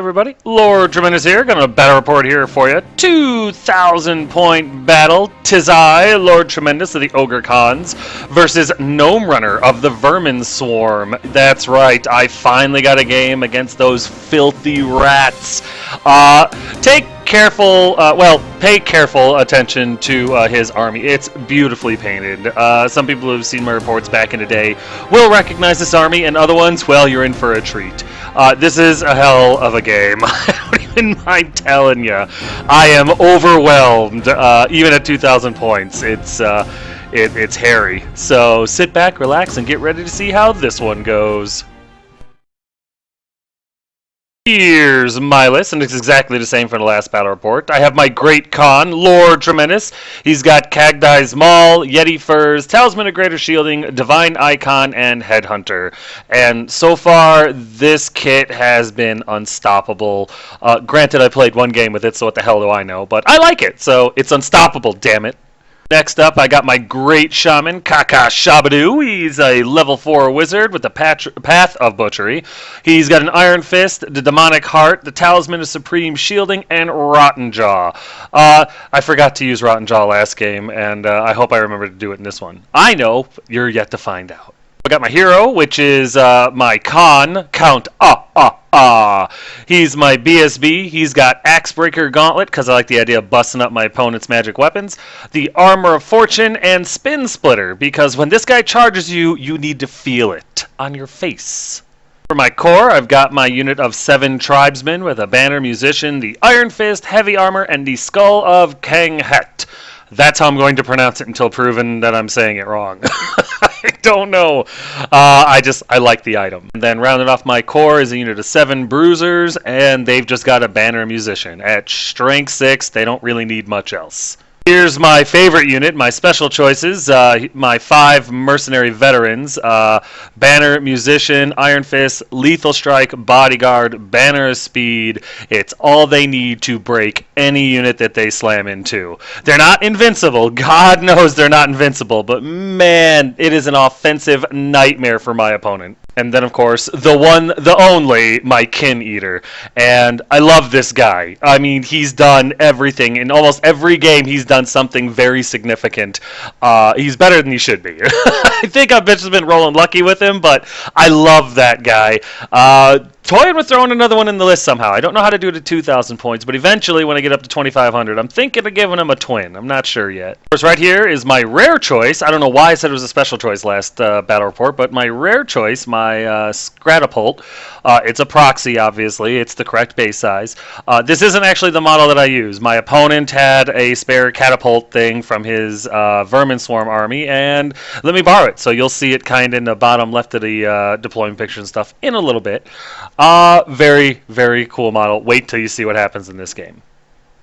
everybody, Lord Tremendous here, got a battle report here for you. 2,000 point battle, 'tis I, Lord Tremendous of the Ogre Khans, versus Gnome Runner of the Vermin Swarm. That's right, I finally got a game against those filthy rats. Pay careful attention to his army. It's beautifully painted. Some people who have seen my reports back in the day will recognize this army, and other ones, well, you're in for a treat. This is a hell of a game. I don't even mind telling you. I am overwhelmed, even at 2,000 points. It's hairy. So sit back, relax, and get ready to see how this one goes. Here's my list, and it's exactly the same for the last battle report. I have my Great Khan, Lord Tremendous. He's got Kagdai's Maul, Yeti Furs, Talisman of Greater Shielding, Divine Icon, and Headhunter. And so far, this kit has been unstoppable. Granted, I played one game with it, so what the hell do I know? But I like it, so it's unstoppable, damn it. Next up, I got my Great Shaman, Kaka Shabadoo. He's a level 4 wizard with the Path of Butchery. He's got an Iron Fist, the Demonic Heart, the Talisman of Supreme Shielding, and Rotten Jaw. I forgot to use Rotten Jaw last game, and I hope I remember to do it in this one. I know, you're yet to find out. I got my hero, which is my Khan, Count He's my BSB. He's got Axebreaker Gauntlet, because I like the idea of busting up my opponent's magic weapons. The Armor of Fortune and Spin Splitter, because when this guy charges you, you need to feel it on your face. For my core, I've got my unit of 7 tribesmen with a Banner Musician, the Iron Fist, Heavy Armor, and the Skull of Kang Het. That's how I'm going to pronounce it until proven that I'm saying it wrong. I don't know. I like the item. And then rounding off my core is a unit of 7 bruisers, and they've just got a Banner Musician. At strength 6, they don't really need much else. Here's my favorite unit, my special choices, my 5 mercenary veterans, Banner, Musician, Iron Fist, Lethal Strike, Bodyguard, Banner of Speed. It's all they need to break any unit that they slam into. They're not invincible, God knows they're not invincible, but man, it is an offensive nightmare for my opponent. And then, of course, the one, the only, my Kin Eater. And I love this guy. I mean, he's done everything. In almost every game, he's done something very significant. He's better than he should be. I think I've just been rolling lucky with him, but I love that guy. Toying with throwing another one in the list somehow. I don't know how to do it at 2,000 points, but eventually when I get up to 2,500, I'm thinking of giving him a twin. I'm not sure yet. Of course, right here is my rare choice. I don't know why I said it was a special choice last battle report, but my rare choice, my Scratapult. It's a proxy, obviously. It's the correct base size. This isn't actually the model that I use. My opponent had a spare catapult thing from his Vermin Swarm army, and let me borrow it. So you'll see it kind of in the bottom left of the deployment picture and stuff in a little bit. Very, very cool model. Wait till you see what happens in this game.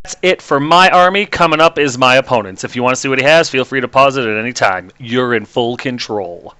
That's it for my army. Coming up is my opponent's. If you want to see what he has, feel free to pause it at any time. You're in full control.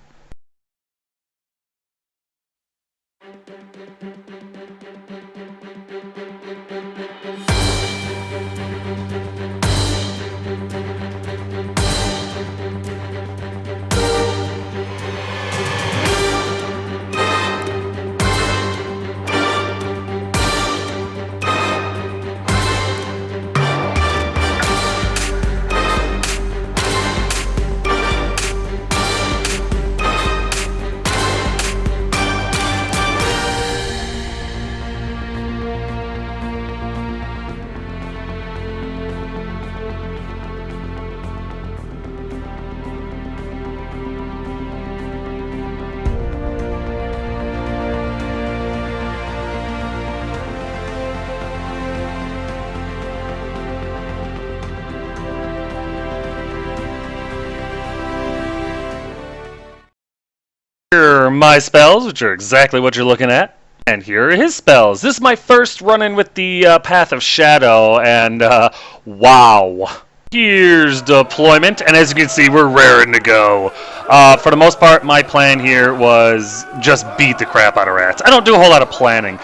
Here are my spells, which are exactly what you're looking at. And here are his spells. This is my first run-in with the Path of Shadow, and wow. Here's deployment, and as you can see, we're raring to go. For the most part, my plan here was just beat the crap out of rats. I don't do a whole lot of planning.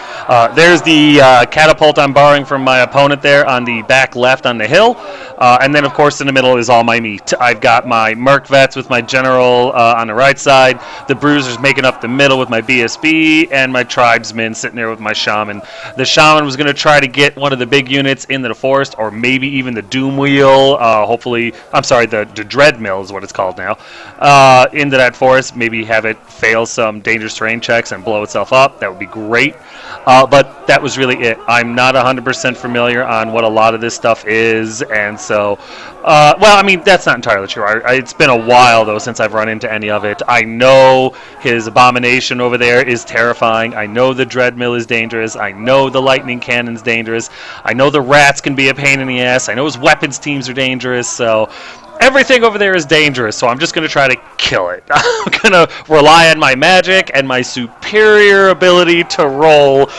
There's the catapult I'm borrowing from my opponent there on the back left on the hill. And then, of course, in the middle is all my meat. I've got my Merc Vets with my General on the right side, the Bruisers making up the middle with my BSB, and my Tribesmen sitting there with my Shaman. The Shaman was going to try to get one of the big units into the forest, or maybe even the Doom Wheel. Hopefully, I'm sorry, the Dread Mill is what it's called now. Into that forest, maybe have it fail some dangerous terrain checks and blow itself up. That would be great. But that was really it. I'm not 100% familiar on what a lot of this stuff is, and so, well, I mean, that's not entirely true. It's been a while, though, since I've run into any of it. I know his Abomination over there is terrifying. I know the Dread Mill is dangerous. I know the Lightning Cannon's dangerous. I know the rats can be a pain in the ass. I know his weapons teams are dangerous, so everything over there is dangerous, so I'm just going to try to kill it. I'm going to rely on my magic and my superior ability to roll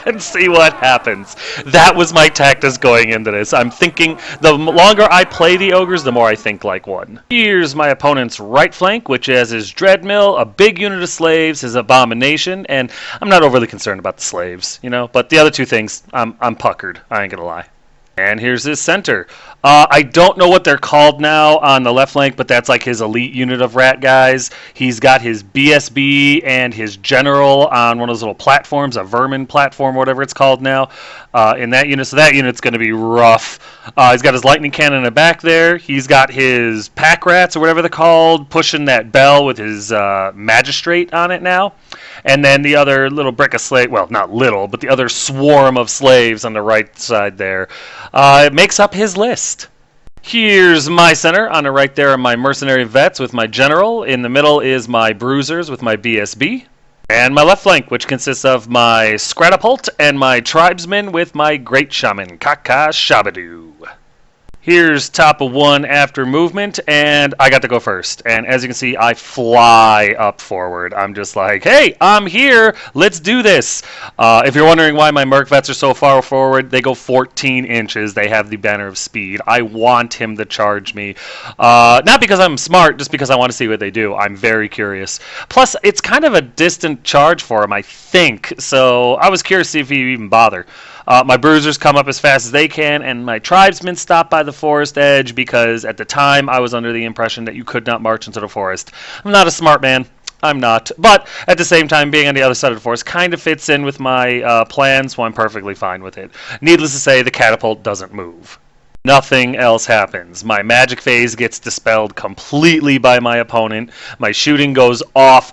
and see what happens. That was my tactics going into this. I'm thinking the longer I play the ogres, the more I think like one. Here's my opponent's right flank, which has his Dreadmill, a big unit of slaves, his Abomination, and I'm not overly concerned about the slaves, you know, but the other two things, I'm puckered. I ain't going to lie. And here's his center. I don't know what they're called now on the left flank, but that's like his elite unit of rat guys. He's got his BSB and his general on one of those little platforms, a vermin platform, whatever it's called now, in that unit. So that unit's going to be rough. He's got his lightning cannon in the back there. He's got his pack rats, or whatever they're called, pushing that bell with his magistrate on it now. And then the other little brick of slave, well, not little, but the other swarm of slaves on the right side there. It makes up his list. Here's my center. On the right there are my mercenary vets with my general. In the middle is my bruisers with my BSB. And my left flank, which consists of my Scratapult and my tribesmen with my great shaman, Kaka Shabadoo. Here's top of one after movement, and I got to go first. And as you can see, I fly up forward. I'm just like, hey, I'm here. Let's do this. If you're wondering why my Merc Vets are so far forward, they go 14 inches. They have the banner of speed. I want him to charge me. Not because I'm smart, just because I want to see what they do. I'm very curious. Plus, it's kind of a distant charge for him, I think. So I was curious to see if he'd even bother. My bruisers come up as fast as they can, and my tribesmen stop by the forest edge because at the time I was under the impression that you could not march into the forest. I'm not a smart man. I'm not. But at the same time, being on the other side of the forest kind of fits in with my plans, so I'm perfectly fine with it. Needless to say, the catapult doesn't move. Nothing else happens. My magic phase gets dispelled completely by my opponent. My shooting goes off,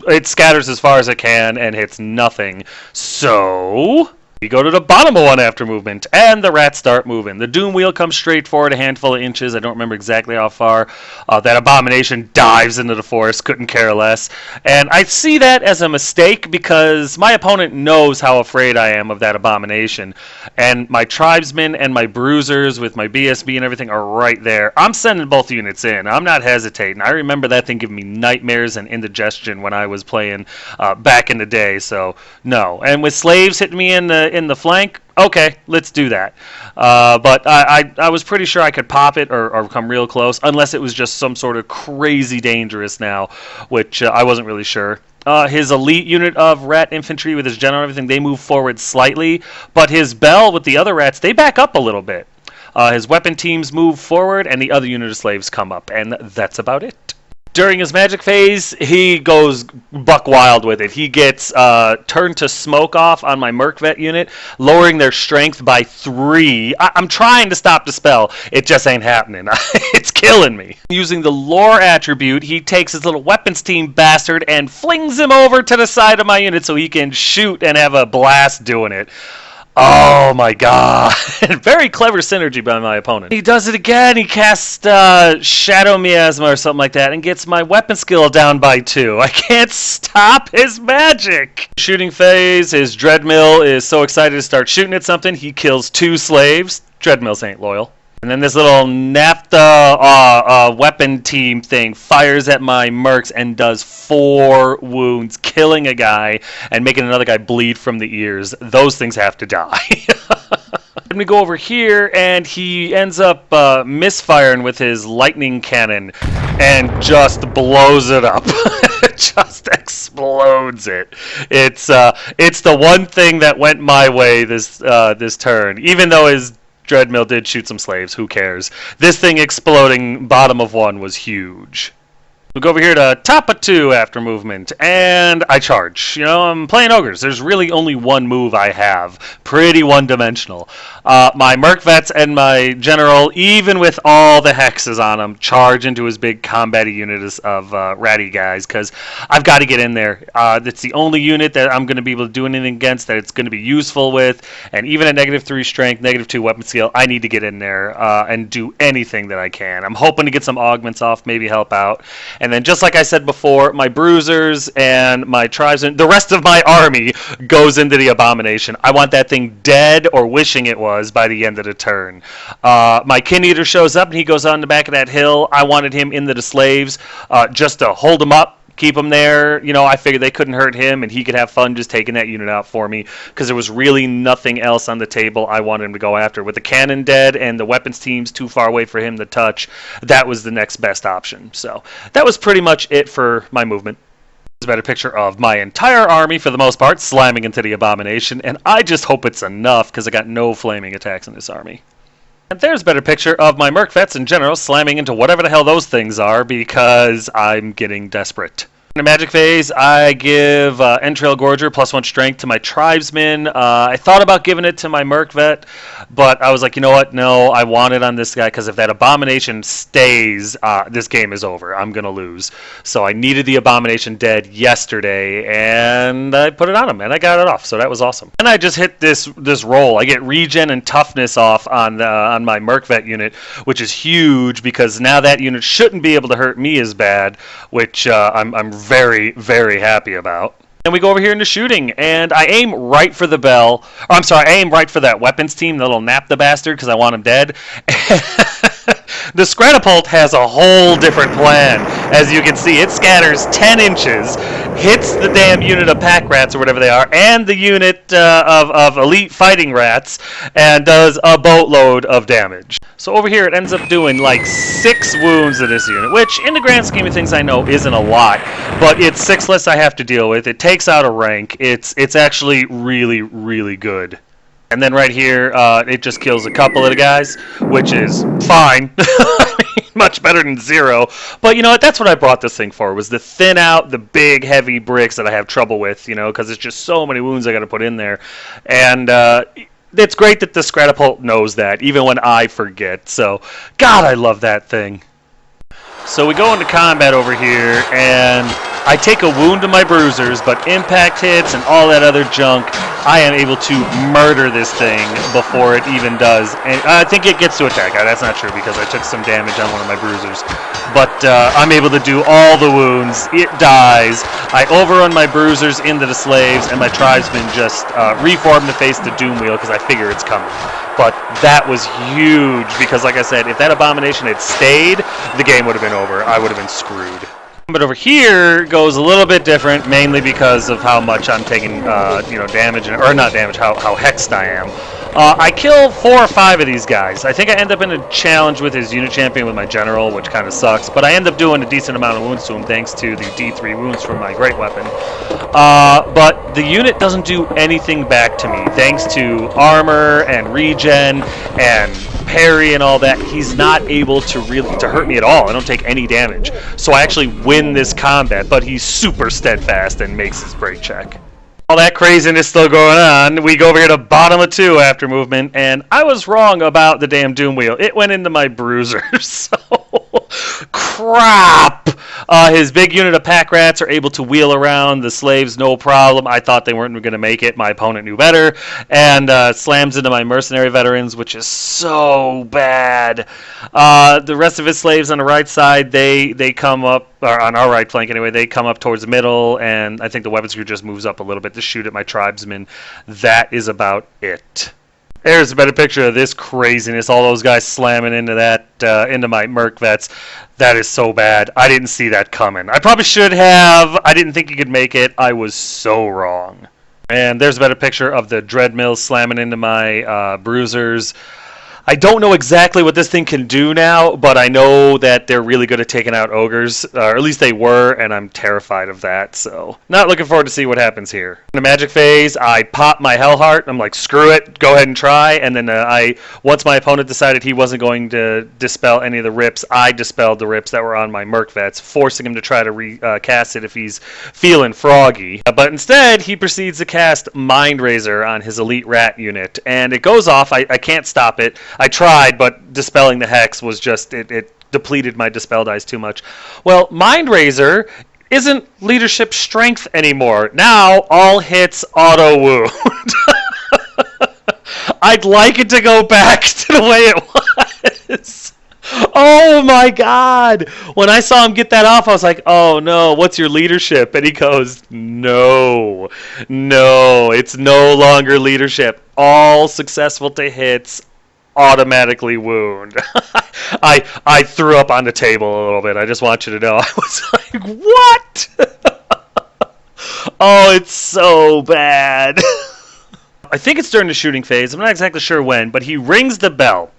it scatters as far as it can and hits nothing. So we go to the bottom of one after movement, and the rats start moving. The Doom Wheel comes straight forward a handful of inches. I don't remember exactly how far. That Abomination dives into the forest, couldn't care less. And I see that as a mistake because my opponent knows how afraid I am of that Abomination. And my Tribesmen and my Bruisers with my BSB and everything are right there. I'm sending both units in. I'm not hesitating. I remember that thing giving me nightmares and indigestion when I was playing back in the day, so no. And with slaves hitting me in the flank, okay, let's do that. But I was pretty sure I could pop it or come real close, unless it was just some sort of crazy dangerous now, which I wasn't really sure. His elite unit of rat infantry with his general and everything, they move forward slightly, but his bell with the other rats, they back up a little bit. His weapon teams move forward, and the other unit of slaves come up, and that's about it. During his magic phase, he goes buck wild with it. He gets turned to smoke off on my Merc Vet unit, lowering their strength by 3. I'm trying to stop the spell. It just ain't happening. It's killing me. Using the lore attribute, he takes his little weapons team bastard and flings him over to the side of my unit so he can shoot and have a blast doing it. Oh my god. Very clever synergy by my opponent. He does it again. He casts Shadow Miasma or something like that and gets my weapon skill down by 2. I can't stop his magic. Shooting phase, his Dreadmill is so excited to start shooting at something, he kills 2 slaves. Dreadmills ain't loyal. And then this little naphtha weapon team thing fires at my mercs and does 4 wounds, killing a guy and making another guy bleed from the ears. Those things have to die. Then we go over here, and he ends up misfiring with his lightning cannon and just blows it up. Just explodes it. It's the one thing that went my way this turn. Even though his Dreadmill did shoot some slaves, who cares? This thing exploding bottom of 1 was huge. We go over here to top of 2 after movement, and I charge. You know, I'm playing ogres. There's really only one move I have. Pretty one-dimensional. My Merc Vets and my General, even with all the hexes on them, charge into his big combat unit of ratty guys, because I've got to get in there. It's the only unit that I'm going to be able to do anything against that it's going to be useful with, and even at -3 strength, -2 weapon skill, I need to get in there and do anything that I can. I'm hoping to get some augments off, maybe help out. And then, just like I said before, my bruisers and my tribes and the rest of my army goes into the abomination. I want that thing dead, or wishing it was, by the end of the turn. My Kin Eater shows up and he goes on the back of that hill. I wanted him into the slaves just to hold him up, keep him there. You know, I figured they couldn't hurt him and he could have fun just taking that unit out for me, because there was really nothing else on the table I wanted him to go after. With the cannon dead and the weapons teams too far away for him to touch, that was the next best option. So that was pretty much it for my movement. This is a better picture of my entire army, for the most part, slamming into the abomination, and I just hope it's enough, because I got no flaming attacks in this army. And there's a better picture of my Merc Vets in general slamming into whatever the hell those things are, because I'm getting desperate. In the magic phase, I give Entrail Gorger +1 strength to my tribesmen. I thought about giving it to my Merc Vet, but I was like, you know what? No, I want it on this guy, because if that abomination stays, this game is over. I'm going to lose. So I needed the abomination dead yesterday, and I put it on him, and I got it off. So that was awesome. And I just hit this roll. I get regen and toughness off on my Merc Vet unit, which is huge, because now that unit shouldn't be able to hurt me as bad, which I'm very, very happy about. And we go over here into shooting, and I aim right for the bell. Oh, I'm sorry, I aim right for that weapons team that'll nap the bastard, because I want him dead. The Scratapult has a whole different plan. As you can see, it scatters 10 inches, hits the damn unit of pack rats or whatever they are, and the unit of elite fighting rats, and does a boatload of damage. So over here it ends up doing like 6 wounds to this unit, which in the grand scheme of things I know isn't a lot, but it's 6 less I have to deal with. It takes out a rank. It's actually really, really good. And then right here, it just kills a couple of the guys, which is fine. Much better than 0. But you know what? That's what I brought this thing for, was to thin out the big, heavy bricks that I have trouble with, you know, because it's just so many wounds I got to put in there. And it's great that the Scratapult knows that, even when I forget. So, God, I love that thing. So we go into combat over here, and I take a wound to my bruisers, but impact hits and all that other junk, I am able to murder this thing before it even does. And I think it gets to attack. That's not true, because I took some damage on one of my bruisers. But I'm able to do all the wounds. It dies. I overrun my bruisers into the slaves, and my tribesmen just reform to face the doom wheel, because I figure it's coming. But that was huge, because like I said, if that abomination had stayed, the game would have been over. I would have been screwed. But over here goes a little bit different, mainly because of how much I'm taking, you know, damage, or not damage, how hexed I am. I kill 4 or 5 of these guys. I think I end up in a challenge with his unit champion with my general, which kind of sucks, but I end up doing a decent amount of wounds to him thanks to the D3 wounds from my great weapon. But the unit doesn't do anything back to me, thanks to armor and regen and parry and all that. He's not able to hurt me at all. I don't take any damage. So I actually win this combat, but he's super steadfast and makes his break check. All that craziness still going on. We go over here to bottom of 2 after movement, and I was wrong about the damn doom wheel. It went into my bruisers. So crap. His big unit of pack rats are able to wheel around the slaves no problem. I thought they weren't going to make it. My opponent knew better, and slams into my mercenary veterans, which is so bad. The rest of his slaves on the right side, they come up, or on our right flank anyway, they come up towards the middle, and I think the weapons crew just moves up a little bit to shoot at my tribesmen. That is about it. There's a better picture of this craziness. All those guys slamming into that, into my Merc Vets. That is so bad. I didn't see that coming. I probably should have. I didn't think you could make it. I was so wrong. And there's a better picture of the Dreadmill slamming into my bruisers. I don't know exactly what this thing can do now, but I know that they're really good at taking out ogres, or at least they were, and I'm terrified of that, so not looking forward to see what happens here. In the magic phase, I pop my Hellheart. I'm like, screw it, go ahead and try, and then once my opponent decided he wasn't going to dispel any of the rips, I dispelled the rips that were on my Merc Vets, forcing him to try to recast it if he's feeling froggy. But instead, he proceeds to cast Mind Razor on his Elite Rat unit, and it goes off. I can't stop it. I tried, but dispelling the Hex was just, it depleted my dispel dice too much. Well, Mind Razor isn't leadership strength anymore. Now, all hits auto wound. I'd like it to go back to the way it was. Oh my god! When I saw him get that off, I was like, oh no, what's your leadership? And he goes, no, it's no longer leadership. All successful to hits automatically wound. I threw up on the table a little bit. I just want you to know. I was like, what? Oh, it's so bad. I think it's during the shooting phase. I'm not exactly sure when, but he rings the bell.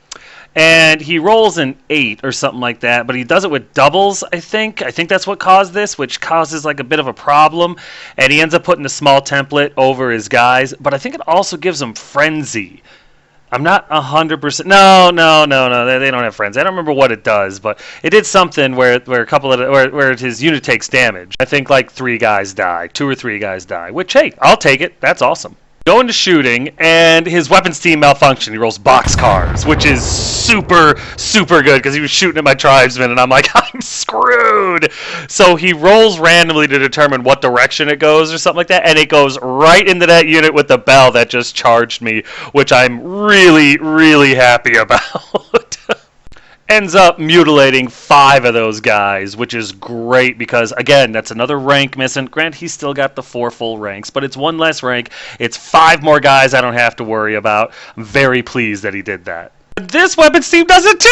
And he rolls an 8 or something like that, but he does it with doubles, I think. I think that's what caused this, which causes like a bit of a problem. And he ends up putting a small template over his guys, but I think it also gives him frenzy. I'm not 100%. No. They don't have frenzy. I don't remember what it does, but it did something where a couple of where his unit takes damage. I think like 3 guys die, 2 or 3 guys die. Which, hey, I'll take it. That's awesome. Go into shooting, and his weapons team malfunction. He rolls boxcars, which is super good because he was shooting at my tribesmen, and I'm like, I'm screwed. So he rolls randomly to determine what direction it goes or something like that, and it goes right into that unit with the bell that just charged me, which I'm really happy about. Ends up mutilating 5 of those guys, which is great because, again, that's another rank missing. Granted, he's still got the 4 full ranks, but it's 1 less rank. It's 5 more guys I don't have to worry about. I'm very pleased that he did that. This weapons team does it too!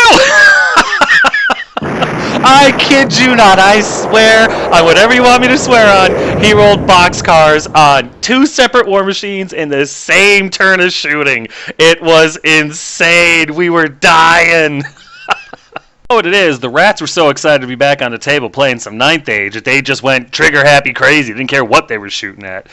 I kid you not. I swear on whatever you want me to swear on, he rolled boxcars on 2 separate war machines in the same turn of shooting. It was insane. We were dying. What it is, the rats were so excited to be back on the table playing some 9th Age that they just went trigger happy crazy. Didn't care what they were shooting at.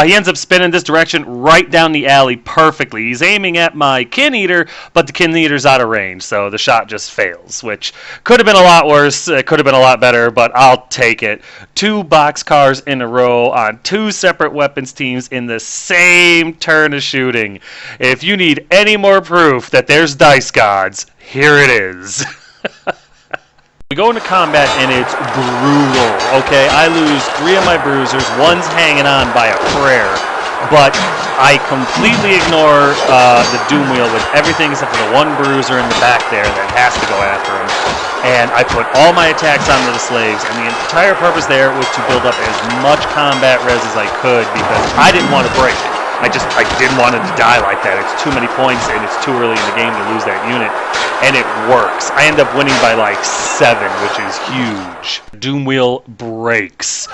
He ends up spinning this direction right down the alley perfectly. He's aiming at my Kin Eater, but the Kin Eater's out of range, so the shot just fails, which could have been a lot worse. It could have been a lot better, but I'll take it. 2 boxcars in a row on 2 separate weapons teams in the same turn of shooting. If you need any more proof that there's dice gods, here it is. We go into combat and it's brutal, okay? I lose 3 of my bruisers, 1's hanging on by a prayer, but I completely ignore the Doom Wheel with everything except for the 1 bruiser in the back there that has to go after him. And I put all my attacks onto the slaves, and the entire purpose there was to build up as much combat res as I could because I didn't want to break. I didn't want it to die like that. It's too many points and it's too early in the game to lose that unit. And it works. I end up winning by like 7, which is huge. Doom Wheel breaks.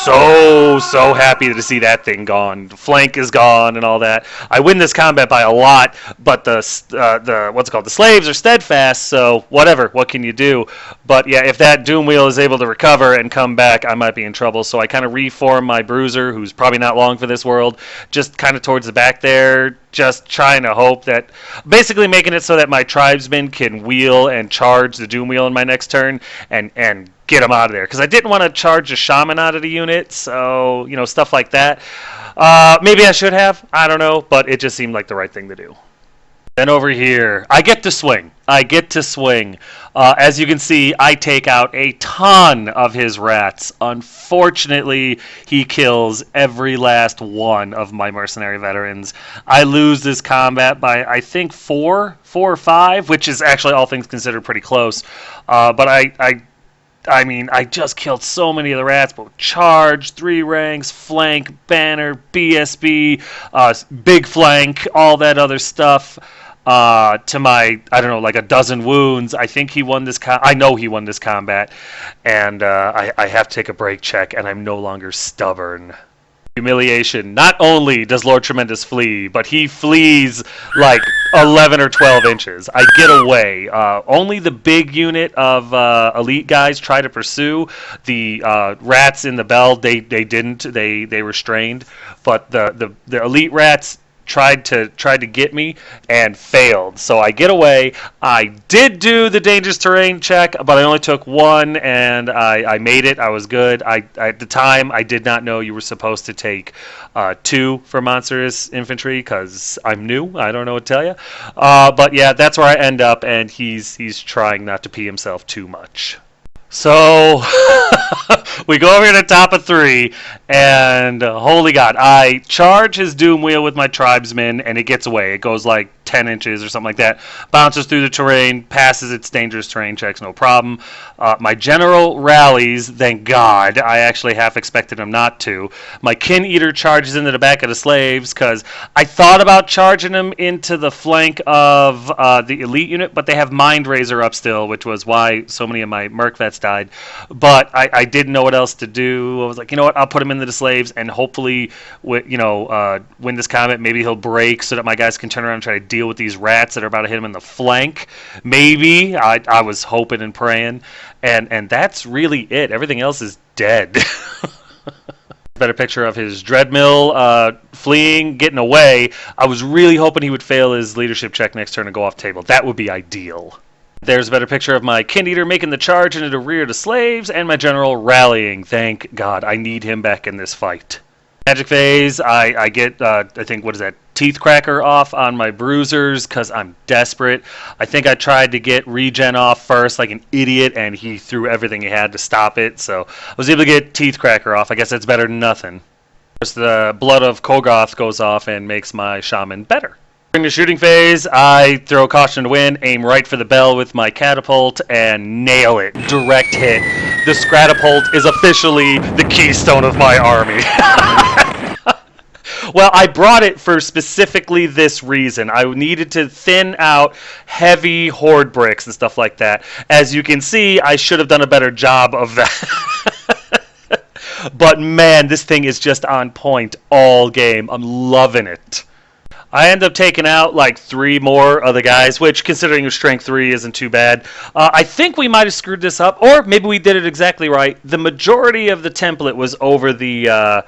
So happy to see that thing gone. Flank is gone and all that. I win this combat by a lot, but the slaves are steadfast, so whatever, what can you do? But yeah, if that Doom Wheel is able to recover and come back, I might be in trouble. So I kind of reform my bruiser, who's probably not long for this world, just kind of towards the back there, just trying to hope that, basically making it so that my tribesmen can wheel and charge the Doom Wheel in my next turn and get them out of there. Because I didn't want to charge a shaman out of the unit, so, you know, stuff like that. Maybe I should have, I don't know, but it just seemed like the right thing to do. Then over here, I get to swing. As you can see, I take out a ton of his rats. Unfortunately, he kills every last one of my mercenary veterans. I lose this combat by, I think, 4 or 5, which is actually, all things considered, pretty close. But I mean, I just killed so many of the rats, but charge, 3 ranks, flank, banner, BSB, big flank, all that other stuff. To my, I don't know, like a dozen wounds. I think he won this. I know he won this combat, and I have to take a break check, and I'm no longer stubborn. Humiliation. Not only does Lord Tremendous flee, but he flees like 11 or 12 inches. I get away. Only the big unit of elite guys try to pursue. The rats in the bell, they didn't. They restrained. But the elite rats tried to get me and failed. So I get away. I did do the dangerous terrain check, but I only took one, and I made it. I was good. At the time, I did not know you were supposed to take 2 for monstrous infantry because I'm new. I don't know what to tell you. But yeah, that's where I end up, and he's trying not to pee himself too much. So we go over to the top of 3, and holy God, I charge his doom wheel with my tribesmen, and it gets away. It goes like 10 inches or something like that, bounces through the terrain, passes its dangerous terrain checks, no problem. My general rallies, thank God. I actually half expected him not to. My kin eater charges into the back of the slaves because I thought about charging him into the flank of the elite unit, but they have Mind Razor up still, which was why so many of my merc vets died. But I didn't know what else to do. I was like, you know what, I'll put him into the slaves, and hopefully, win this combat. Maybe he'll break so that my guys can turn around and try to deal with these rats that are about to hit him in the flank. Maybe. I was hoping and praying. And that's really it. Everything else is dead. Better picture of his Dreadmill fleeing, getting away. I was really hoping he would fail his leadership check next turn and go off table. That would be ideal. There's a better picture of my kin eater making the charge into the rear of the slaves and my general rallying. Thank God. I need him back in this fight. Magic phase, I get, I think, what is that, Teeth Cracker off on my bruisers because I'm desperate. I think I tried to get regen off first like an idiot, and he threw everything he had to stop it. So I was able to get Teeth Cracker off. I guess that's better than nothing. Of course, the Blood of Kogoth goes off and makes my shaman better. During the shooting phase, I throw Caution to Win, aim right for the bell with my catapult, and nail it. Direct hit. The Scratapult is officially the keystone of my army. Well, I brought it for specifically this reason. I needed to thin out heavy horde bricks and stuff like that. As you can see, I should have done a better job of that. But man, this thing is just on point all game. I'm loving it. I end up taking out like 3 more of the guys, which, considering your strength 3, isn't too bad. I think we might have screwed this up, or maybe we did it exactly right. The majority of the template was over the I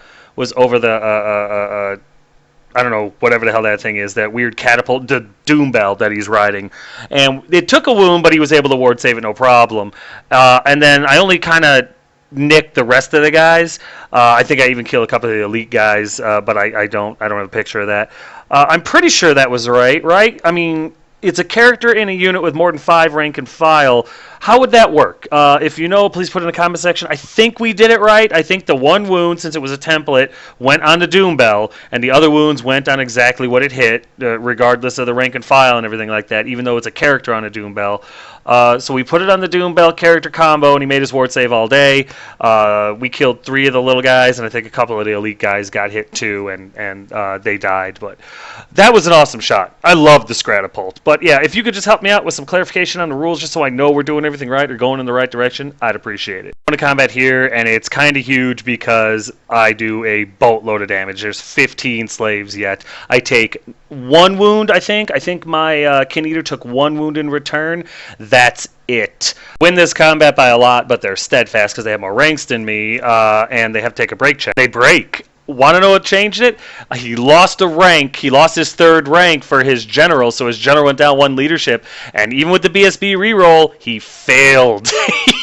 don't know, whatever the hell that thing is, that weird catapult, the Doom Bell that he's riding. And it took a wound, but he was able to ward save it no problem. And then I only kind of nicked the rest of the guys. I think I even killed a couple of the elite guys, but I don't have a picture of that. I'm pretty sure that was right? I mean, it's a character in a unit with more than 5 rank and file. How would that work? If you know, please put in the comment section. I think we did it right. I think the 1 wound, since it was a template, went on the Doom Bell, and the other wounds went on exactly what it hit, regardless of the rank and file and everything like that, even though it's a character on a Doom Bell. So we put it on the Doom Bell character combo, and he made his ward save all day. We killed 3 of the little guys, and I think a couple of the elite guys got hit too, and they died. But that was an awesome shot. I love the Scratapult. But yeah, if you could just help me out with some clarification on the rules, just so I know we're doing everything right or going in the right direction, I'd appreciate it. I'm going to combat here, and it's kind of huge because I do a boatload of damage. There's 15 slaves yet. I take 1 wound, I think. I think my kin eater took 1 wound in return. That's it. Win this combat by a lot, but they're steadfast because they have more ranks than me, and they have to take a break check. They break. Want to know what changed it? He lost a rank. He lost his 3rd rank for his general, so his general went down 1 leadership. And even with the BSB reroll, he failed.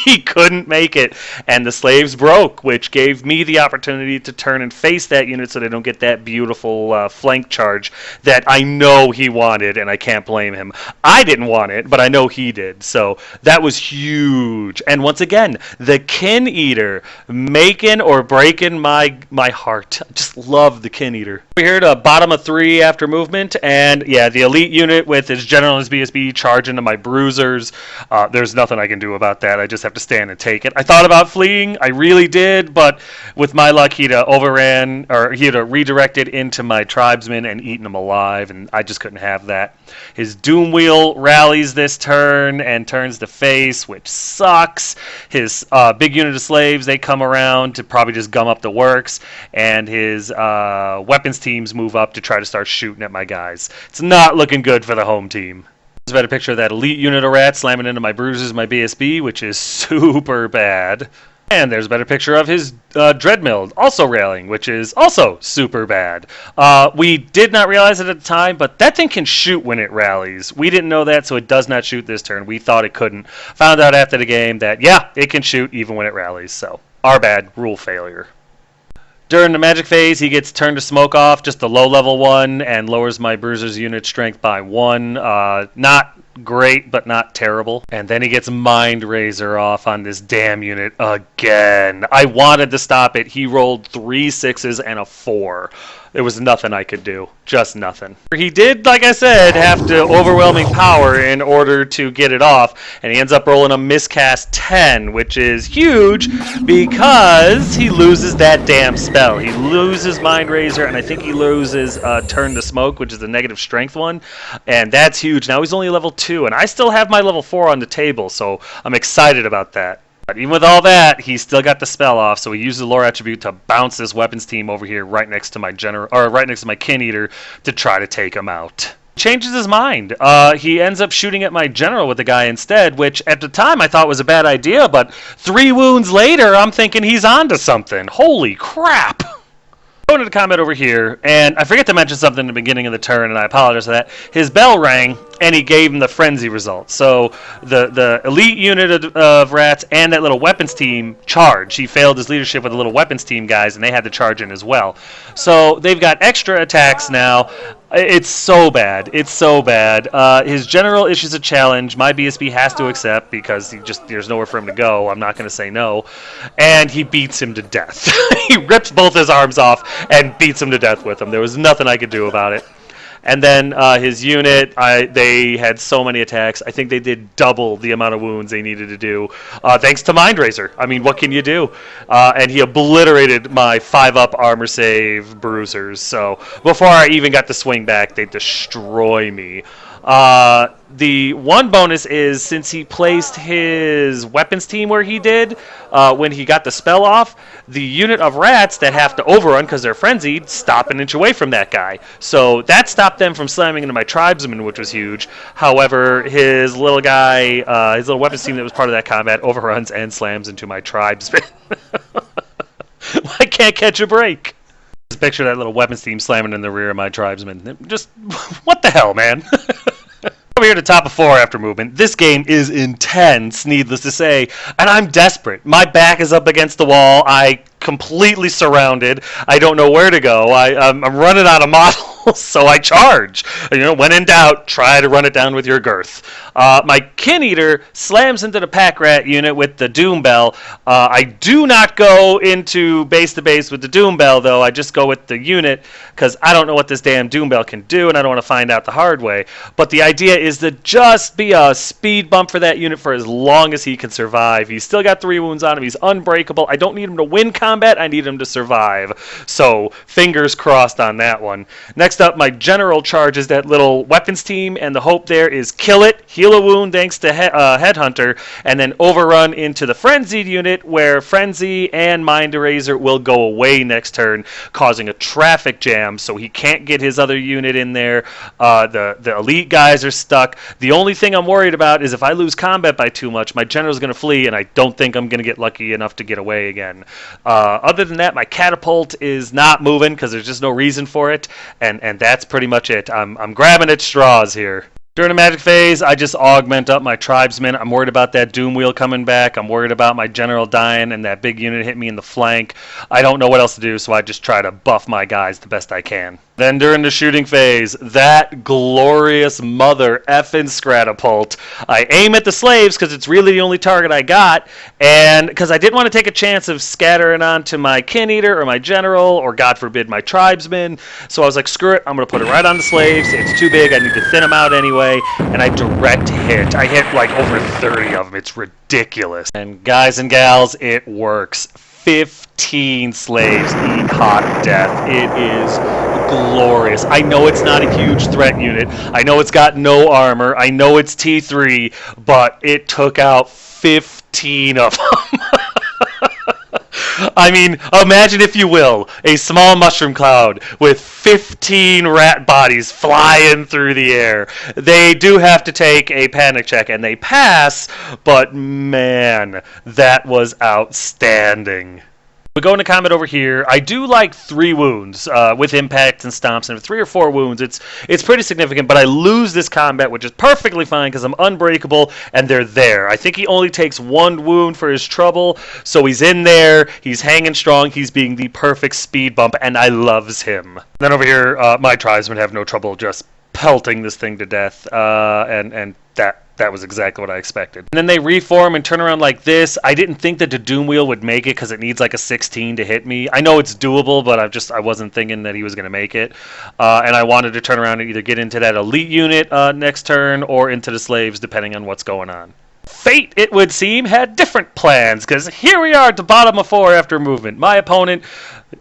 He couldn't make it. And the slaves broke, which gave me the opportunity to turn and face that unit so they don't get that beautiful flank charge that I know he wanted, and I can't blame him. I didn't want it, but I know he did. So that was huge. And once again, the Kin Eater making or breaking my heart. I just love the Kin Eater. We're here to bottom of 3 after movement, and yeah, the elite unit with his general and his BSB charge into my bruisers. There's nothing I can do about that. I just have to to stand and take it. I thought about fleeing, I really did, but with my luck, he'd overran, or he'd redirected into my tribesmen and eaten them alive, and I just couldn't have that. His Doom Wheel rallies this turn and turns to face, which sucks. His big unit of slaves, they come around to probably just gum up the works, and his weapons teams move up to try to start shooting at my guys. It's not looking good for the home team. There's a better picture of that elite unit of rats slamming into my bruisers, my BSB, which is super bad. And there's a better picture of his Dreadmill also railing, which is also super bad. We did not realize it at the time, but that thing can shoot when it rallies. We didn't know that, so it does not shoot this turn. We thought it couldn't. Found out after the game that, yeah, it can shoot even when it rallies. So, our bad, rule failure. During the magic phase, he gets turned to smoke off, just a low-level one, and lowers my bruiser's unit strength by 1. Not great, but not terrible. And then he gets Mind Razor off on this damn unit again. I wanted to stop it. He rolled 3 6s and a 4. There was nothing I could do. Just nothing. He did, like I said, have to overwhelming power in order to get it off, and he ends up rolling a miscast 10, which is huge because he loses that damn spell. He loses Mind Razor, and I think he loses Turn to Smoke, which is the negative strength one, and that's huge. Now he's only level 2, and I still have my level 4 on the table, so I'm excited about that. But even with all that, he's still got the spell off, so he uses the lore attribute to bounce this weapons team over here right next to my right next to my Kin Eater to try to take him out. Changes his mind. He ends up shooting at my general with the guy instead, which at the time I thought was a bad idea, but 3 wounds later, I'm thinking he's onto something. Holy crap! Going into combat over here, and I forget to mention something in the beginning of the turn, and I apologize for that. His bell rang, and he gave him the frenzy result. So the elite unit of rats and that little weapons team charge. He failed his leadership with the little weapons team guys, and they had to charge in as well. So they've got extra attacks now. It's so bad. It's so bad. His general issues a challenge. My BSB has to accept because there's nowhere for him to go. I'm not going to say no. And he beats him to death. He rips both his arms off and beats him to death with them. There was nothing I could do about it. And then his unit, they had so many attacks. I think they did double the amount of wounds they needed to do, thanks to Mind Razor. I mean, what can you do? And he obliterated my 5-up armor save bruisers. So before I even got the swing back, they destroy me. The one bonus is, since he placed his weapons team where he did, when he got the spell off, the unit of rats that have to overrun because they're frenzied stop an inch away from that guy. So that stopped them from slamming into my tribesmen, which was huge. However, his little guy, his little weapons team that was part of that combat overruns and slams into my tribesmen. I can't catch a break. Just picture that little weapons team slamming in the rear of my tribesmen. Just, what the hell, man? Over here to top of 4 after movement. This game is intense, needless to say, and I'm desperate. My back is up against the wall. I completely surrounded. I don't know where to go. I'm running out of models, so I charge. You know, when in doubt, try to run it down with your girth. My Kin Eater slams into the Pack Rat unit with the Doom Bell. I do not go into base to base with the Doom Bell, though. I just go with the unit because I don't know what this damn Doom Bell can do, and I don't want to find out the hard way. But the idea is to just be a speed bump for that unit for as long as he can survive. He's still got 3 wounds on him. He's unbreakable. I don't need him to win combat. I need him to survive. So fingers crossed on that one. Next up, my general charges that little weapons team, and the hope there is kill it, heal a wound thanks to Headhunter, and then overrun into the Frenzied unit, where Frenzy and Mind Eraser will go away next turn, causing a traffic jam, so he can't get his other unit in there. The elite guys are stuck. The only thing I'm worried about is if I lose combat by too much, my general's going to flee, and I don't think I'm going to get lucky enough to get away again. Other than that, my catapult is not moving because there's just no reason for it, and that's pretty much it. I'm grabbing at straws here. During the magic phase, I just augment up my tribesmen. I'm worried about that Doom Wheel coming back. I'm worried about my general dying and that big unit hit me in the flank. I don't know what else to do, so I just try to buff my guys the best I can. Then during the shooting phase, that glorious mother effing Stratapult. I aim at the slaves because it's really the only target I got, and because I didn't want to take a chance of scattering onto my kin eater or my general or God forbid my tribesman. So I was like, screw it, I'm gonna put it right on the slaves. It's too big. I need to thin them out anyway, and I direct hit. I hit like over 30 of them. It's ridiculous. And guys and gals, it works. 15 slaves eat hot death. It is glorious. I know it's not a huge threat unit. I know it's got no armor. I know it's T3, but it took out 15 of them. I mean, imagine, if you will, a small mushroom cloud with 15 rat bodies flying through the air. They do have to take a panic check, and they pass, but man, that was outstanding. We go into combat over here. I do like 3 wounds with impacts and stomps, and 3 or 4 wounds, it's pretty significant, but I lose this combat, which is perfectly fine because I'm unbreakable, and they're there. I think he only takes 1 wound for his trouble, so he's in there, he's hanging strong, he's being the perfect speed bump, and I loves him. Then over here, my tribesmen have no trouble just pelting this thing to death, and that was exactly what I expected. And then they reform and turn around like this. I didn't think that the Doom Wheel would make it because it needs like a 16 to hit me. I know it's doable, but I wasn't thinking that he was going to make it. And I wanted to turn around and either get into that elite unit next turn or into the slaves, depending on what's going on. Fate, it would seem, had different plans, because here we are at the bottom of 4 after movement. My opponent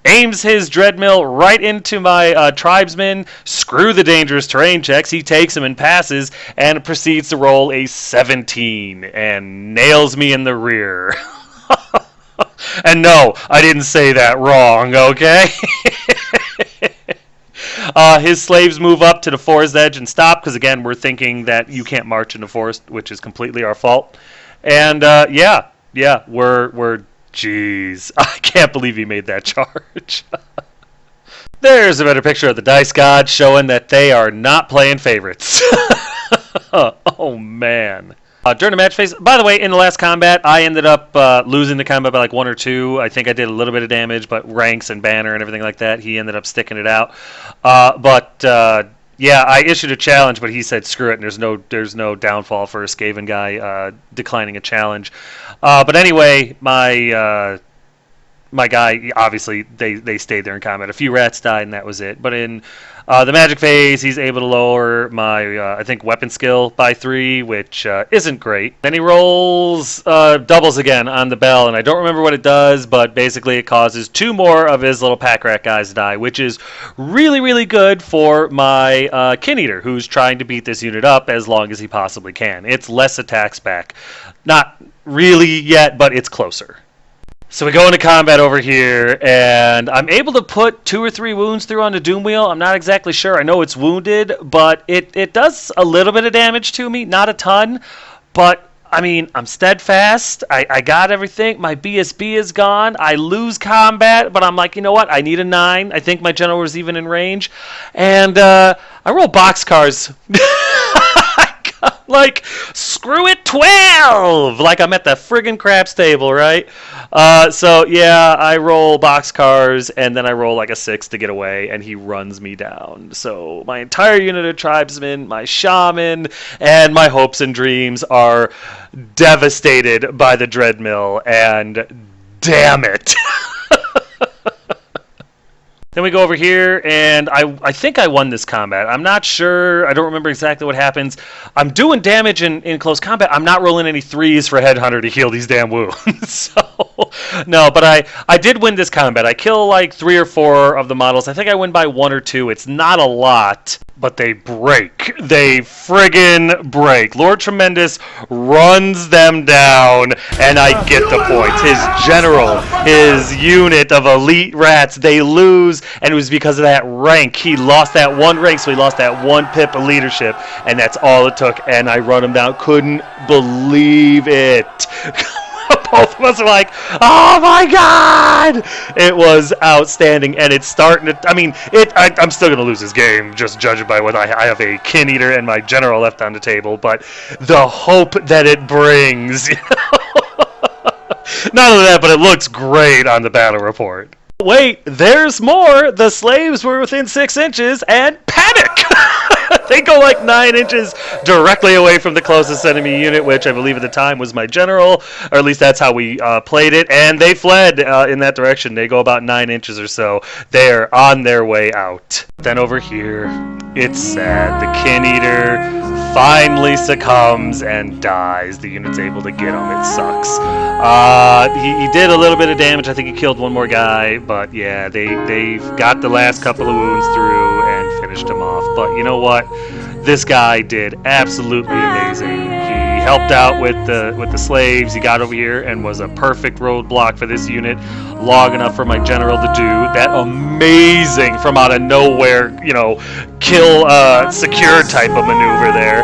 aims his Dreadmill right into my tribesman. Screw the dangerous terrain checks. He takes him and passes, and proceeds to roll a 17 and nails me in the rear. And no, I didn't say that wrong, okay? His slaves move up to the forest edge and stop, because again, we're thinking that you can't march in the forest, which is completely our fault. And yeah, we're jeez, I can't believe he made that charge. There's a better picture of the Dice God showing that they are not playing favorites. Oh man. During the match phase, by the way, in the last combat, I ended up losing the combat by like 1 or 2. I think I did a little bit of damage, but ranks and banner and everything like that, he ended up sticking it out. Yeah, I issued a challenge, but he said screw it, and there's no downfall for a Skaven guy declining a challenge. But anyway, my guy, obviously, they stayed there in combat. A few rats died, and that was it. But in the magic phase, he's able to lower my, I think, weapon skill by 3, which isn't great. Then he rolls doubles again on the bell, and I don't remember what it does, but basically it causes 2 more of his little pack rat guys to die, which is really, really good for my kin eater, who's trying to beat this unit up as long as he possibly can. It's less attacks back. Not really yet, but it's closer. So we go into combat over here, and I'm able to put 2 or 3 wounds through on the Doom Wheel. I'm not exactly sure. I know it's wounded, but it does a little bit of damage to me. Not a ton, but I mean, I'm steadfast. I got everything. My BSB is gone. I lose combat, but I'm like, you know what? I need a 9. I think my general was even in range. And I roll boxcars. Like, screw it, 12! Like I'm at the friggin' craps table, right? So, yeah, I roll boxcars, and then I roll like a 6 to get away, and he runs me down. So my entire unit of tribesmen, my shaman, and my hopes and dreams are devastated by the Dreadmill, and damn it! Then we go over here, and I think I won this combat. I'm not sure. I don't remember exactly what happens. I'm doing damage in close combat. I'm not rolling any 3s for Headhunter to heal these damn wounds. So, no, but I did win this combat. I kill like 3 or 4 of the models. I think I win by 1 or 2. It's not a lot, but they break. They friggin' break. Lord Tremendous runs them down, and I get the points. His general, his unit of elite rats, they lose, and it was because of that rank. He lost that 1 rank, so he lost that 1 pip of leadership, and that's all it took, and I run him down. Couldn't believe it. Both of us are like, oh my god! It was outstanding, and it's starting to, I mean, I'm still going to lose this game, just judging by what I have a kin eater and my general left on the table, but the hope that it brings, not only that, but it looks great on the battle report. Wait, there's more! The slaves were within 6 inches and panic! They go like 9 inches directly away from the closest enemy unit, which I believe at the time was my general, or at least that's how we played it, and they fled in that direction. They go about 9 inches or so. They're on their way out. Then over here, it's sad. The Kin Eater finally succumbs and dies. The unit's able to get him. It sucks. He did a little bit of damage. I think he killed one more guy, but yeah, they got the last couple of wounds through and finished him off. But you know what? This guy did absolutely amazing. He helped out with the slaves. He got over here and was a perfect roadblock for this unit, long enough for my general to do that amazing from out of nowhere, kill secure type of maneuver there.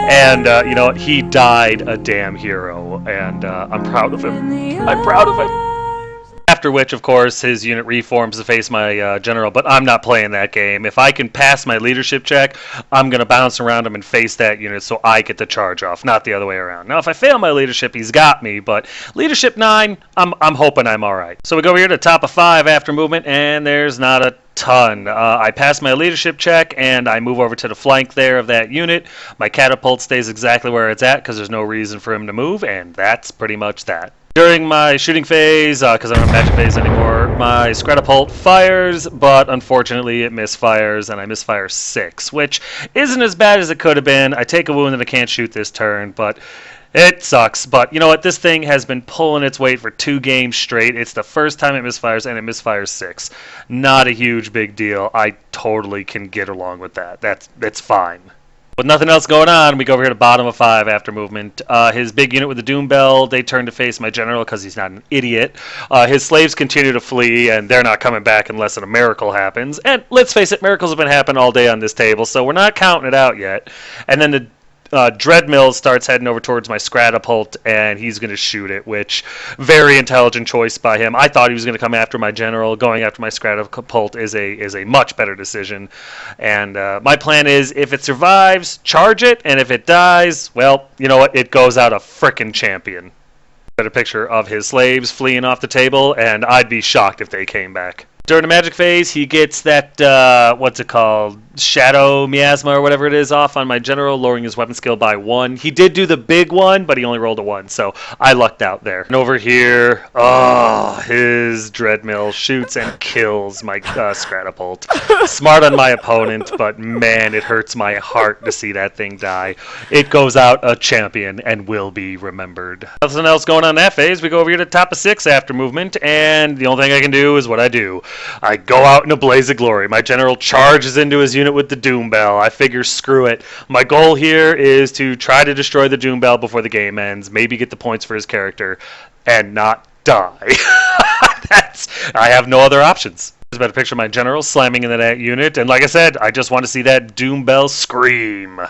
And you know what? He died a damn hero, and I'm proud of him. I'm proud of him. After which, of course, his unit reforms to face my general, but I'm not playing that game. If I can pass my leadership check, I'm going to bounce around him and face that unit so I get the charge off, not the other way around. Now, if I fail my leadership, he's got me, but leadership 9, I'm hoping I'm all right. So we go over here to top of 5 after movement, and there's not a ton. I pass my leadership check, and I move over to the flank there of that unit. My catapult stays exactly where it's at because there's no reason for him to move, and that's pretty much that. During my shooting phase, because I don't have magic phase anymore, my Scratapult fires, but unfortunately it misfires, and I misfire 6, which isn't as bad as it could have been. I take a wound and I can't shoot this turn, but it sucks. But you know what? This thing has been pulling its weight for 2 games straight. It's the first time it misfires, and it misfires 6. Not a huge big deal. I totally can get along with that. That's fine. With nothing else going on, we go over here to bottom of 5 after movement. His big unit with the Doom Bell, they turn to face my general because he's not an idiot. His slaves continue to flee, and they're not coming back unless a miracle happens. And let's face it, miracles have been happening all day on this table, so we're not counting it out yet. And then the Dreadmill starts heading over towards my Scratapult, and he's going to shoot it, which, very intelligent choice by him. I thought he was going to come after my general. Going after my Scratapult is a much better decision. And my plan is, if it survives, charge it, and if it dies, well, you know what? It goes out a frickin' champion. Got a picture of his slaves fleeing off the table, and I'd be shocked if they came back. During the magic phase, he gets that, what's it called, Shadow Miasma or whatever it is off on my general, lowering his weapon skill by 1. He did do the big one, but he only rolled a 1, so I lucked out there. And over here, his Dreadmill shoots and kills my Scratapult. Smart on my opponent, but man, it hurts my heart to see that thing die. It goes out a champion and will be remembered. Nothing else going on in that phase. We go over here to top of 6 after movement, and the only thing I can do is what I do. I go out in a blaze of glory. My general charges into his unit with the Doom Bell. I figure, screw it. My goal here is to try to destroy the Doom Bell before the game ends, maybe get the points for his character, and not die. I have no other options. There's about a picture of my general slamming into that unit, and like I said, I just want to see that Doom Bell scream.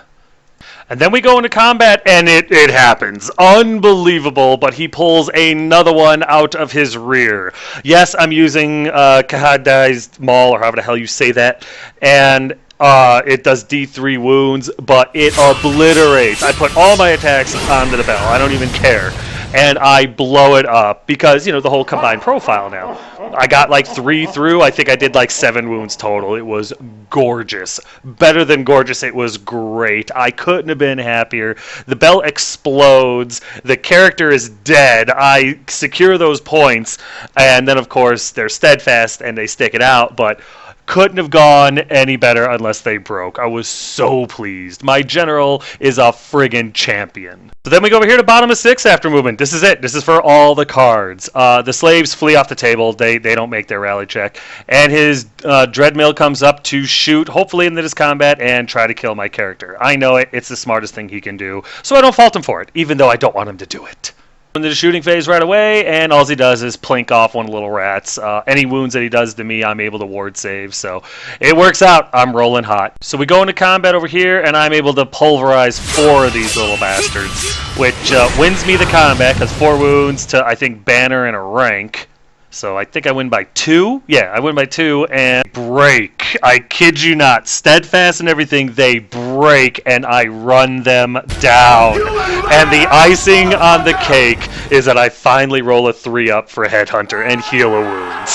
And then we go into combat, and it happens. Unbelievable, but he pulls another one out of his rear. Yes, I'm using Kahadai's Maul, or however the hell you say that, and it does D3 wounds, but it obliterates. I put all my attacks onto the bell. I don't even care. And I blow it up because, the whole combined profile now. I got like 3 through. I think I did like 7 wounds total. It was gorgeous. Better than gorgeous. It was great. I couldn't have been happier. The bell explodes. The character is dead. I secure those points. And then, of course, they're steadfast and they stick it out. But couldn't have gone any better unless they broke. I was so pleased. My general is a friggin' champion. So then we go over here to bottom of 6 after movement. This is it. This is for all the cards. The slaves flee off the table. They don't make their rally check. And his Dreadmill comes up to shoot, hopefully into this combat, and try to kill my character. I know it. It's the smartest thing he can do. So I don't fault him for it, even though I don't want him to do it. Into the shooting phase right away, and all he does is plink off one of the little rats. Any wounds that he does to me, I'm able to ward save, so it works out. I'm rolling hot. So we go into combat over here, and I'm able to pulverize 4 of these little bastards, which wins me the combat, because 4 wounds to, I think, banner and a rank. So I think I win by 2. Yeah, I win by 2 and break. I kid you not. Steadfast and everything, they break and I run them down. And the icing on the cake is that I finally roll a 3 up for Headhunter and heal a wound.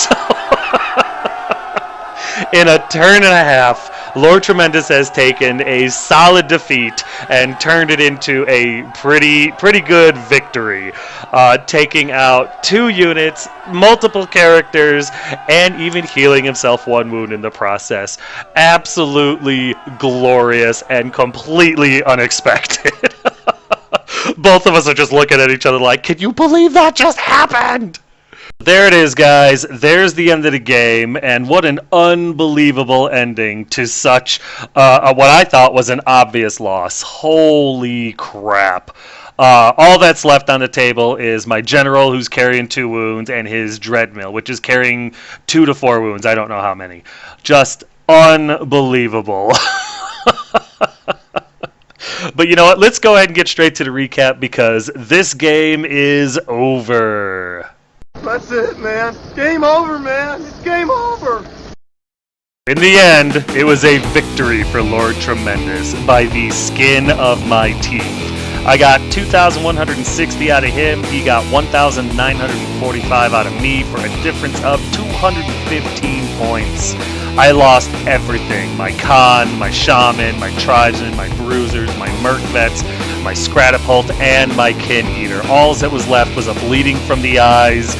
In a turn and a half, Lord Tremendous has taken a solid defeat and turned it into a pretty good victory, taking out 2 units, multiple characters, and even healing himself 1 wound in the process. Absolutely glorious and completely unexpected. Both of us are just looking at each other like, can you believe that just happened? There it is, guys. There's the end of the game, and what an unbelievable ending to such what I thought was an obvious loss. Holy crap. All that's left on the table is my general, who's carrying 2 wounds, and his dreadmill, which is carrying 2 to 4 wounds. I don't know how many. Just unbelievable. But you know what? Let's go ahead and get straight to the recap because this game is over. That's it, man. Game over, man. It's game over. In the end, it was a victory for Lord Tremendous by the skin of my teeth. I got 2,160 out of him. He got 1,945 out of me for a difference of 215 points. I lost everything. My Khan, my Shaman, my Tribesmen, my Bruisers, my Merc Vets, my Scratapult, and my Kin Eater. All that was left was a bleeding from the eyes,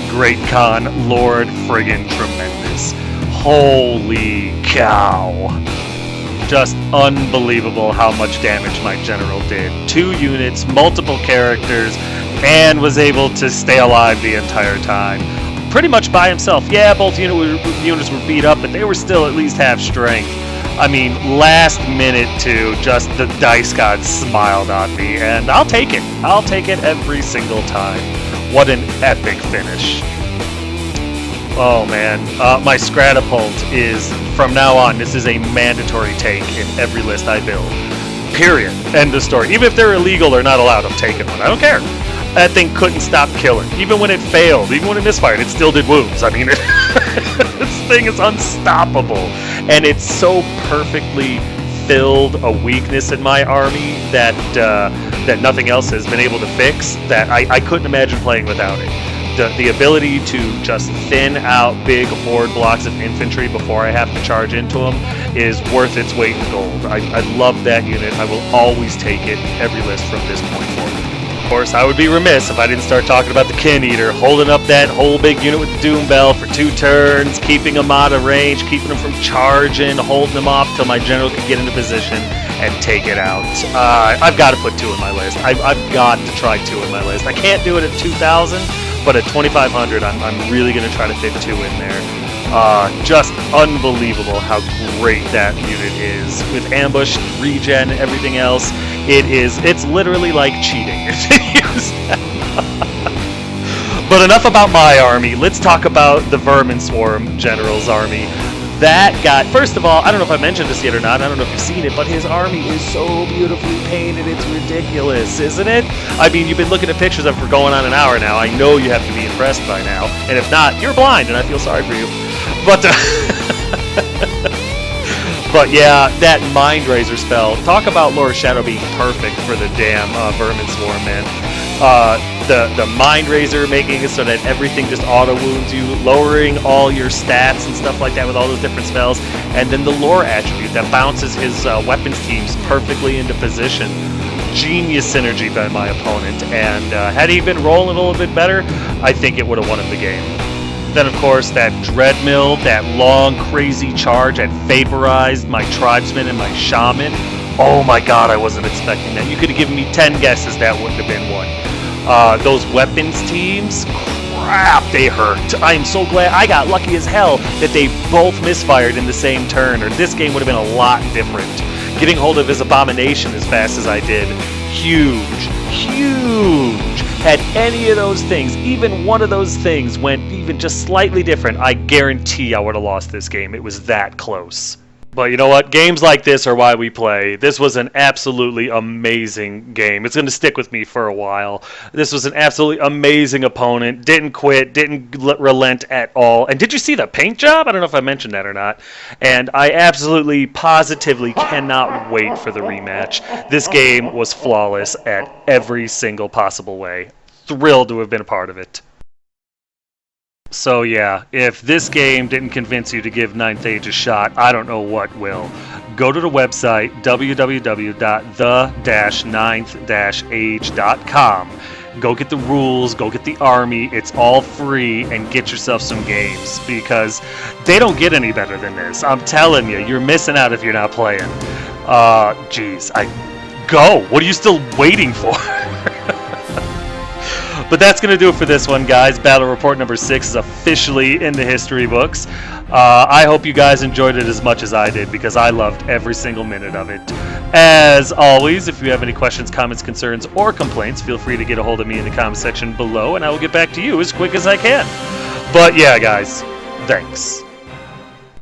Great Khan, Lord friggin' Tremendous. Holy cow. Just unbelievable how much damage my general did. 2 units, multiple characters, and was able to stay alive the entire time. Pretty much by himself. Yeah, both units were beat up, but they were still at least half strength. I mean, last minute too, just the dice gods smiled on me, and I'll take it. I'll take it every single time. What an epic finish. Oh man, my Scratapult is, from now on, this is a mandatory take in every list I build. Period. End of story. Even if they're illegal or not allowed, I'm taking one. I don't care. That thing couldn't stop killing. Even when it failed, even when it misfired, it still did wounds. I mean, this thing is unstoppable. And it's so perfectly filled a weakness in my army that that nothing else has been able to fix, that I couldn't imagine playing without it. The ability to just thin out big horde blocks of infantry before I have to charge into them is worth its weight in gold. I love that unit. I will always take it every list from this point forward. Of course, I would be remiss if I didn't start talking about the Kin Eater, holding up that whole big unit with the Doom Bell for 2 turns, keeping them out of range, keeping them from charging, holding them off till my general could get into position and take it out. I've got to put 2 in my list. I've got to try 2 in my list. I can't do it at 2,000, but at 2,500, I'm really going to try to fit 2 in there. Just unbelievable how great that unit is. With ambush, regen, everything else, it's literally like cheating. But enough about my army. Let's talk about the Vermin Swarm General's army. That guy, first of all, I don't know if I mentioned this yet or not, I don't know if you've seen it, but his army is so beautifully painted, it's ridiculous, isn't it? I mean, you've been looking at pictures of it for going on an hour now. I know you have to be impressed by now, and if not, you're blind, and I feel sorry for you. But, but yeah, that Mind Razor spell, talk about Lord Shadow being perfect for the damn Vermin Swarm, man. The Mind Razor making it so that everything just auto-wounds you, lowering all your stats and stuff like that with all those different spells, and then the lore attribute that bounces his weapons teams perfectly into position. Genius synergy by my opponent, and had he been rolling a little bit better, I think it would have won him the game. Then, of course, that Dreadmill, that long, crazy charge that vaporized my Tribesmen and my Shaman. Oh my god, I wasn't expecting that. You could have given me 10 guesses that wouldn't have been one. Those weapons teams, crap, they hurt. I am so glad I got lucky as hell that they both misfired in the same turn, or this game would have been a lot different. Getting hold of his Abomination as fast as I did, huge, huge. Had any of those things, even one of those things went even just slightly different, I guarantee I would have lost this game. It was that close. But you know what? Games like this are why we play. This was an absolutely amazing game. It's going to stick with me for a while. This was an absolutely amazing opponent. Didn't quit, didn't relent at all. And did you see the paint job? I don't know if I mentioned that or not. And I absolutely, positively cannot wait for the rematch. This game was flawless at every single possible way. Thrilled to have been a part of it. So yeah, if this game didn't convince you to give Ninth Age a shot, I don't know what will. Go to the website www.the-ninth-age.com. Go get the rules, go get the army, it's all free, and get yourself some games, because they don't get any better than this. I'm telling you, you're missing out if you're not playing. Geez, go! What are you still waiting for? But that's going to do it for this one, guys. Battle Report number 6 is officially in the history books. I hope you guys enjoyed it as much as I did, because I loved every single minute of it. As always, if you have any questions, comments, concerns, or complaints, feel free to get a hold of me in the comment section below, and I will get back to you as quick as I can. But yeah, guys, thanks.